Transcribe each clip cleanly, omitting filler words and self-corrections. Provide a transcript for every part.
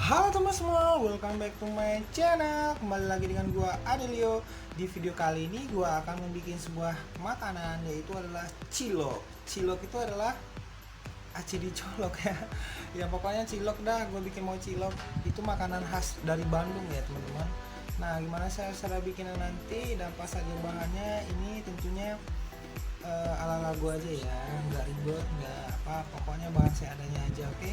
Halo teman semua, welcome back to my channel. Kembali lagi dengan gua Adelio. Di video kali ini gua akan membuat sebuah makanan, yaitu adalah cilok. Cilok itu adalah aci dicolok ya. Ya pokoknya cilok dah, gua bikin mau cilok. Itu makanan khas dari Bandung ya teman-teman. Nah, gimana saya cara bikinnya nanti dan apa saja bahannya, ini tentunya ala-ala gua aja ya, nggak ribet, nggak apa, pokoknya bahan seadanya aja, oke?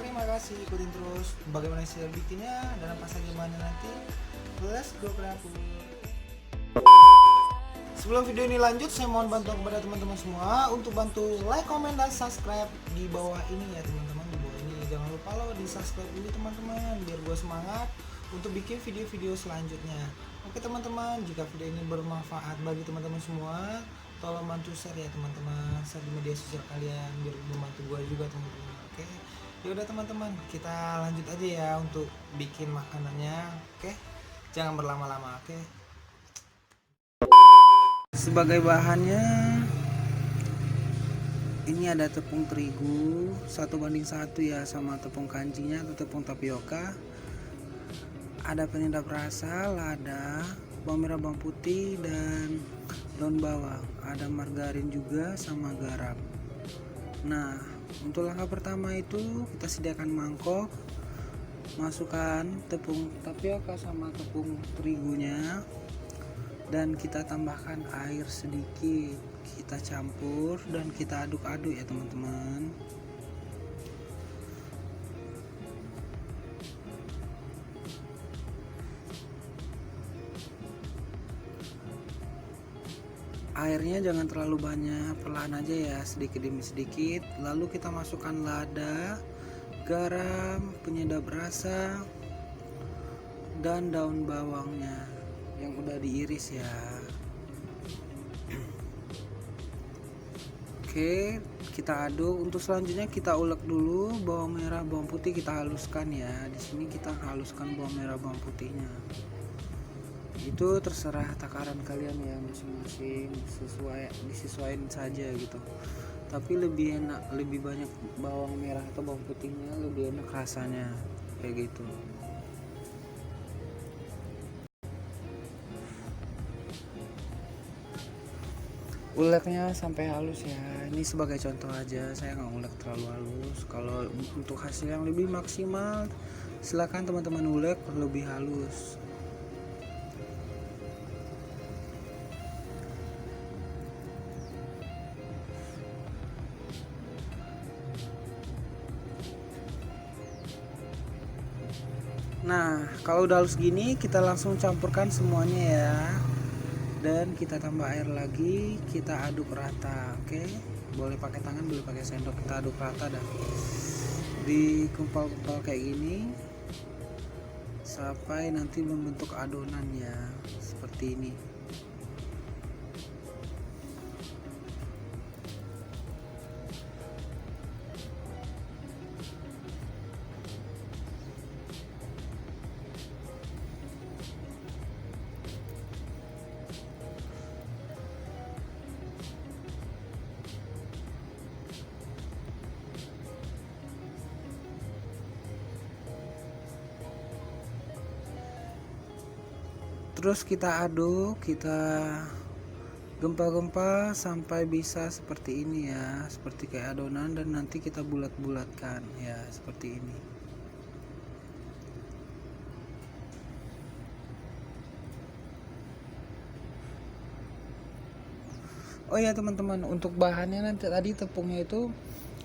Terima kasih, ikutin terus bagaimana saya bikinnya dan apa saja bahannya nanti. Let's go ke dapur. Sebelum video ini lanjut, saya mohon bantuan kepada teman-teman semua untuk bantu like, comment, dan subscribe di bawah ini ya teman-teman. Di bawah ini jangan lupa lo di subscribe dulu teman-teman, biar gue semangat untuk bikin video-video selanjutnya. Oke teman-teman, jika video ini bermanfaat bagi teman-teman semua, tolong bantu share ya teman-teman, share di media sosial kalian biar membantu gue juga teman-teman. Oke, ya udah teman-teman, kita lanjut aja ya untuk bikin makanannya. Oke, jangan berlama-lama. Oke, sebagai bahannya ini ada tepung terigu 1:1 ya, sama tepung kanjinya atau tepung tapioka. Ada penyedap rasa, lada, bawang merah, bawang putih, dan daun bawang. Ada margarin juga sama garam. Nah, untuk langkah pertama itu kita sediakan mangkok, masukkan tepung tapioka sama tepung terigunya, dan kita tambahkan air sedikit. Kita campur dan kita aduk-aduk ya teman-teman. Airnya jangan terlalu banyak, perlahan aja ya, sedikit demi sedikit. Lalu kita masukkan lada, garam, penyedap rasa, dan daun bawangnya yang udah diiris ya. Oke, kita aduk. Untuk selanjutnya kita ulek dulu bawang merah, bawang putih, kita haluskan ya. Di sini kita haluskan bawang merah, bawang putihnya. Itu terserah takaran kalian ya, masing-masing disesuaikan saja gitu, tapi lebih enak, lebih banyak bawang merah atau bawang putihnya lebih enak rasanya kayak gitu. Uleknya sampai halus ya, ini sebagai contoh aja, saya nggak ulek terlalu halus. Kalau untuk hasil yang lebih maksimal silakan teman-teman ulek lebih halus. Nah, kalau udah halus gini kita langsung campurkan semuanya ya, dan kita tambah air lagi, kita aduk rata. Oke, boleh pakai tangan, boleh pakai sendok, kita aduk rata dah, dikumpal-kumpal kayak gini sampai nanti membentuk adonan ya, seperti ini. Terus kita aduk, kita gempa-gempa sampai bisa seperti ini ya, seperti kayak adonan, dan nanti kita bulat-bulatkan ya, seperti ini. Oh ya teman-teman, untuk bahannya nanti tadi tepungnya itu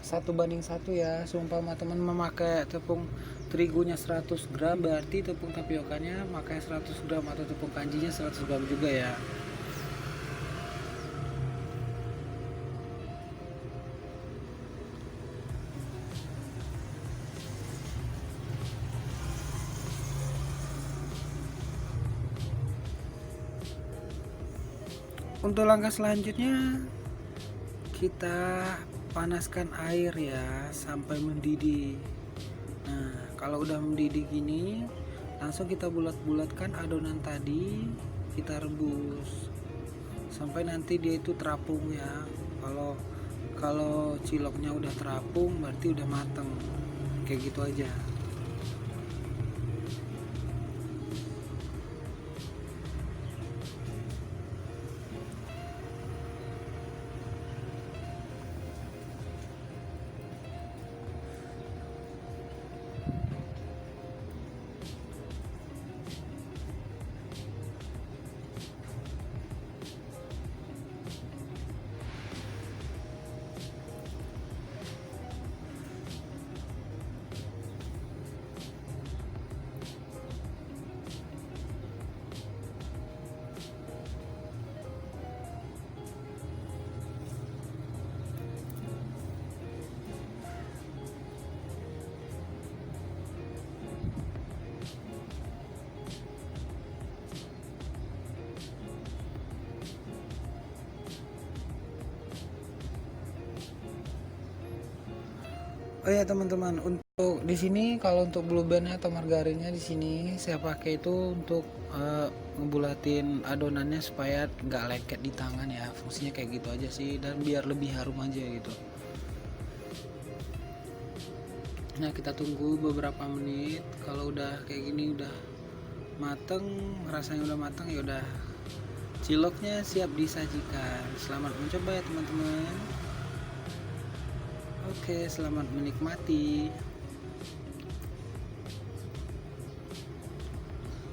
1:1 ya. Seumpama teman memakai tepung terigunya 100 gram, berarti tepung tapiokanya pakai 100 gram, atau tepung kanjinya 100 gram juga ya. Untuk langkah selanjutnya kita panaskan air ya sampai mendidih. Nah, kalau udah mendidih gini, langsung kita bulat-bulatkan adonan tadi, kita rebus sampai nanti dia itu terapung ya. Kalau ciloknya udah terapung berarti udah mateng, kayak gitu aja. Oh ya teman-teman, untuk di sini kalau untuk blue bandnya atau margarinnya di sini saya pakai itu untuk ngebulatin adonannya supaya nggak lengket di tangan ya. Fungsinya kayak gitu aja sih, dan biar lebih harum aja gitu. Nah kita tunggu beberapa menit. Kalau udah kayak gini udah mateng, rasanya udah mateng, ya udah ciloknya siap disajikan. Selamat mencoba ya teman-teman. Oke, selamat menikmati.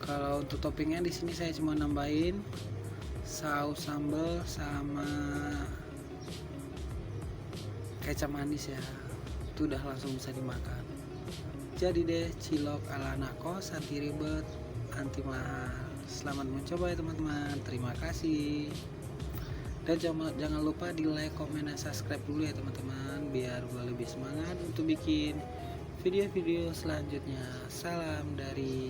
Kalau untuk toppingnya di sini saya cuma nambahin saus sambal sama kecap manis ya. Itu udah langsung bisa dimakan. Jadi deh cilok ala anak kos, anti ribet, anti mahal. Selamat mencoba ya teman-teman. Terima kasih. Dan jangan lupa di like, komen, dan subscribe dulu ya teman-teman, biar gue lebih semangat untuk bikin video-video selanjutnya. Salam dari